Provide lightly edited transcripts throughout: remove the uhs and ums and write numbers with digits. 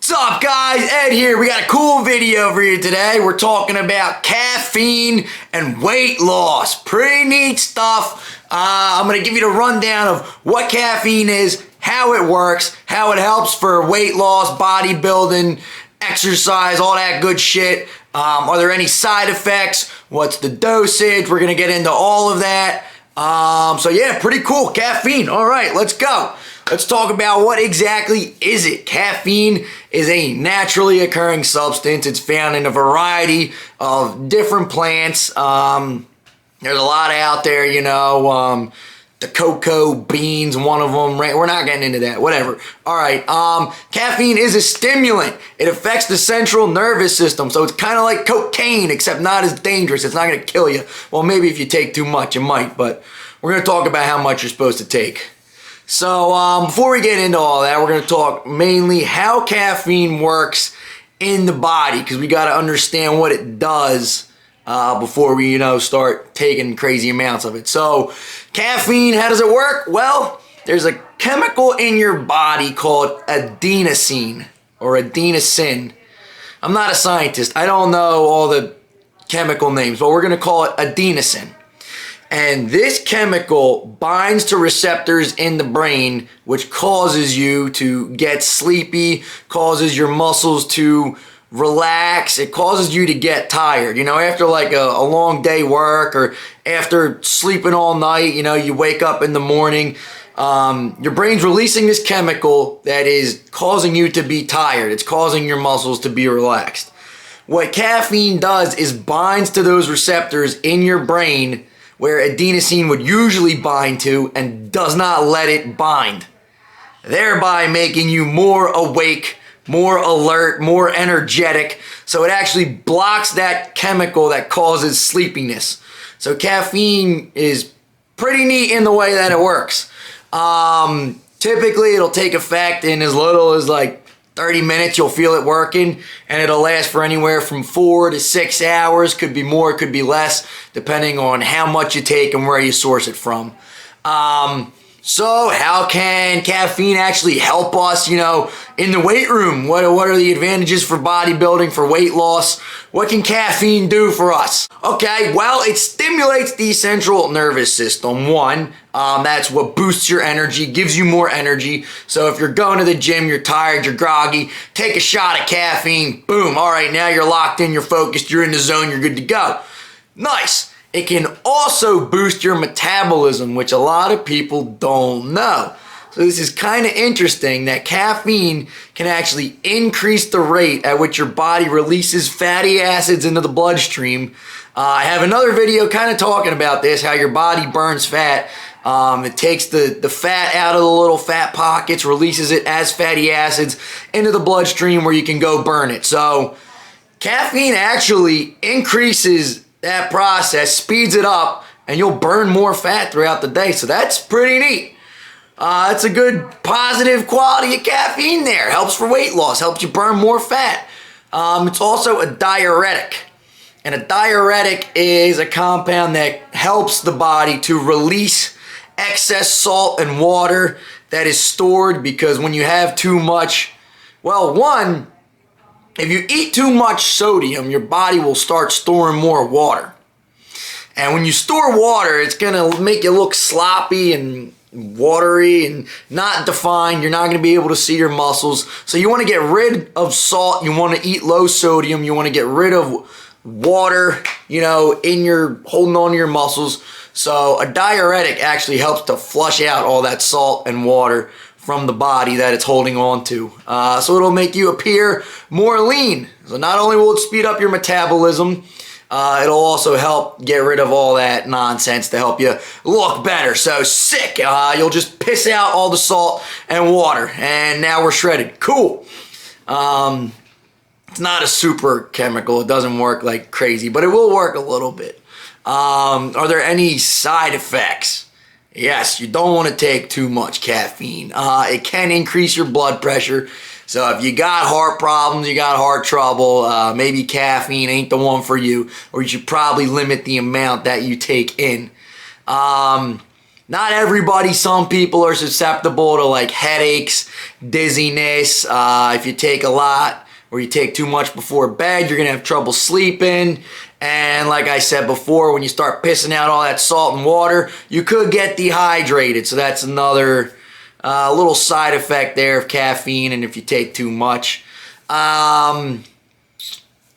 What's up, guys? Ed here. We got a cool video for you today. We're talking about caffeine and weight loss. Pretty neat stuff. I'm going to give you the rundown of what caffeine is, how it works, how it helps for weight loss, bodybuilding, exercise, all that good shit. Are there any side effects? What's the dosage? We're going to get into all of that. So yeah, pretty cool. Caffeine. All right, let's go. Let's talk about what exactly is it. Caffeine is a naturally occurring substance. It's found in a variety of different plants. There's a lot out there, you know, the cocoa beans, one of them, right? We're not getting into that, whatever. All right, caffeine is a stimulant. It affects the central nervous system, so it's kind of like cocaine, except not as dangerous. It's not gonna kill you. Well, maybe if you take too much, it might, but we're gonna talk about how much you're supposed to take. So before we get into all that, we're going to talk mainly how caffeine works in the body, because we got to understand what it does before we, start taking crazy amounts of it. So caffeine, how does it work? Well, there's a chemical in your body called adenosine or adenosine. I'm not a scientist. I don't know all the chemical names, but we're going to call it adenosine. And this chemical binds to receptors in the brain, which causes you to get sleepy, causes your muscles to relax. It causes you to get tired. After like a long day work or after sleeping all night, you wake up in the morning, your brain's releasing this chemical that is causing you to be tired. It's causing your muscles to be relaxed. What caffeine does is binds to those receptors in your brain where adenosine would usually bind to and does not let it bind, thereby making you more awake, more alert, more energetic. So it actually blocks that chemical that causes sleepiness. So caffeine is pretty neat in the way that it works. Typically it'll take effect in as little as like 30 minutes, you'll feel it working, and it'll last for anywhere from 4 to 6 hours. Could be more, could be less, depending on how much you take and where you source it from. So how can caffeine actually help us, in the weight room? What are the advantages for bodybuilding, for weight loss? What can caffeine do for us? Okay, well, it stimulates the central nervous system. One, that's what boosts your energy, gives you more energy. So if you're going to the gym, you're tired, you're groggy, take a shot of caffeine, boom. All right, now you're locked in, you're focused, you're in the zone, you're good to go. Nice. It can also boost your metabolism, which a lot of people don't know. So this is kind of interesting that caffeine can actually increase the rate at which your body releases fatty acids into the bloodstream. I have another video kind of talking about this, how your body burns fat. It takes the fat out of the little fat pockets, releases it as fatty acids into the bloodstream where you can go burn it. So caffeine actually increases that process, speeds it up, and you'll burn more fat throughout the day. So that's pretty neat. It's a good positive quality of caffeine there. Helps for weight loss, helps you burn more fat. It's also a diuretic. And a diuretic is a compound that helps the body to release excess salt and water that is stored, because when you have too much, well, one, if you eat too much sodium, your body will start storing more water. And when you store water, it's gonna make you look sloppy and watery and not defined. You're not gonna be able to see your muscles. So you wanna get rid of salt, you wanna eat low sodium, you wanna get rid of water, holding on to your muscles. So a diuretic actually helps to flush out all that salt and water from the body that it's holding on to. So it'll make you appear more lean. So not only will it speed up your metabolism, it'll also help get rid of all that nonsense to help you look better. So sick. You'll just piss out all the salt and water, and now we're shredded. Cool. It's not a super chemical. It doesn't work like crazy, but it will work a little bit. Are there any side effects? Yes, you don't want to take too much caffeine. It can increase your blood pressure. So if you got heart problems, you got heart trouble, maybe caffeine ain't the one for you, or you should probably limit the amount that you take in. Not everybody, some people are susceptible to like headaches, dizziness. If you take a lot or you take too much before bed, you're going to have trouble sleeping. And like I said before, when you start pissing out all that salt and water, you could get dehydrated. So that's another little side effect there of caffeine, and if you take too much.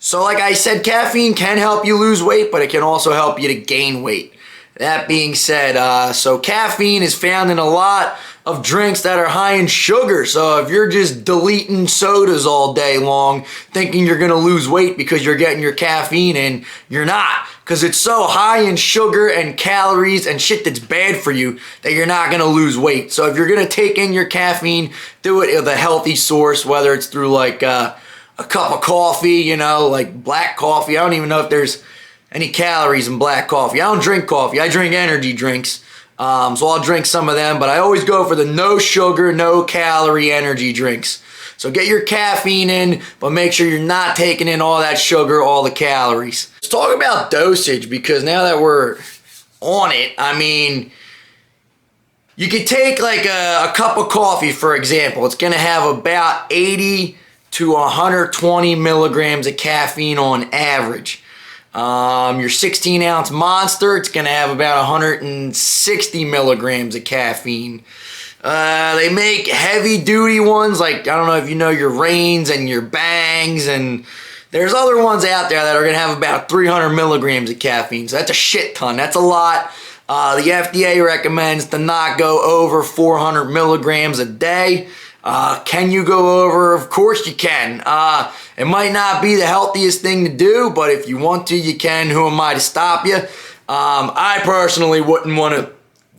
So like I said, caffeine can help you lose weight, but it can also help you to gain weight. That being said, so caffeine is found in a lot of drinks that are high in sugar. So if you're just deleting sodas all day long, thinking you're going to lose weight because you're getting your caffeine in, you're not. Because it's so high in sugar and calories and shit that's bad for you that you're not going to lose weight. So if you're going to take in your caffeine, do it with a healthy source, whether it's through like a cup of coffee, you know, like black coffee. I don't even know if there's any calories in black coffee. I don't drink coffee. I drink energy drinks. So I'll drink some of them, but I always go for the no sugar, no calorie energy drinks. So get your caffeine in, but make sure you're not taking in all that sugar, all the calories. Let's talk about dosage, because now that we're on it, I mean, you could take like a cup of coffee, for example. It's going to have about 80 to 120 milligrams of caffeine on average. Your 16-ounce Monster, it's going to have about 160 milligrams of caffeine. They make heavy-duty ones, like, I don't know if you know your Reigns and your Bangs, and there's other ones out there that are going to have about 300 milligrams of caffeine. So that's a shit ton. That's a lot. The FDA recommends to not go over 400 milligrams a day. Can you go over? Of course you can. It might not be the healthiest thing to do, but if you want to, you can. Who am I to stop you? I personally wouldn't want to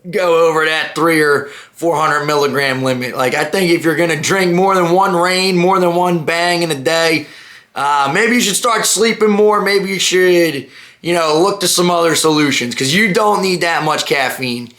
go over that 300 or 400 milligram limit. Like, I think if you're going to drink more than one Reign, more than one Bang in a day, maybe you should start sleeping more. Maybe you should, you know, look to some other solutions, because you don't need that much caffeine.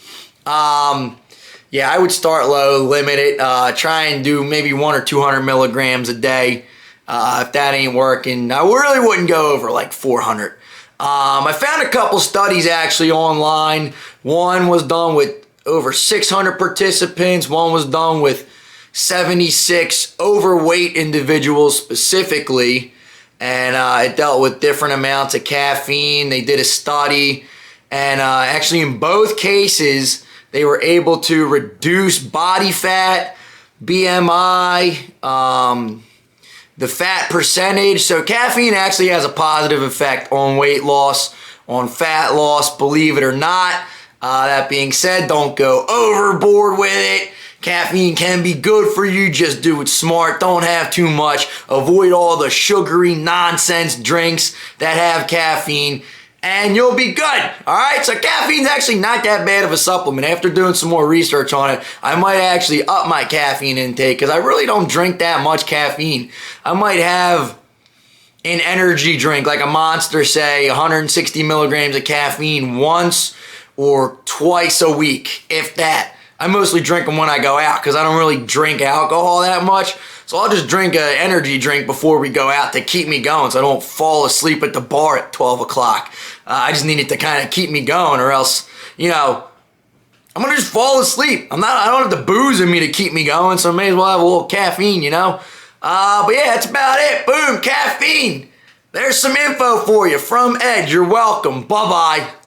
Yeah, I would start low, limit it, try and do maybe 100 or 200 milligrams a day. If that ain't working, I really wouldn't go over like 400. I found a couple studies actually online. One was done with over 600 participants. One was done with 76 overweight individuals specifically. And it dealt with different amounts of caffeine. They did a study. And actually in both cases, they were able to reduce body fat, BMI, the fat percentage. So caffeine actually has a positive effect on weight loss, on fat loss, believe it or not. That being said, don't go overboard with it. Caffeine can be good for you. Just do it smart. Don't have too much. Avoid all the sugary nonsense drinks that have caffeine, and you'll be good. All right, so caffeine's actually not that bad of a supplement. After doing some more research on it, I might actually up my caffeine intake, because I really don't drink that much caffeine. I might have an energy drink like a Monster, say 160 milligrams of caffeine once or twice a week, if that. I mostly drink them when I go out, because I don't really drink alcohol that much. So I'll just drink an energy drink before we go out to keep me going, so I don't fall asleep at the bar at 12 o'clock. I just need it to kind of keep me going, or else, you know, I'm going to just fall asleep. I don't have the booze in me to keep me going, so I may as well have a little caffeine, you know. But yeah, that's about it. Boom, caffeine. There's some info for you from Ed. You're welcome. Bye-bye.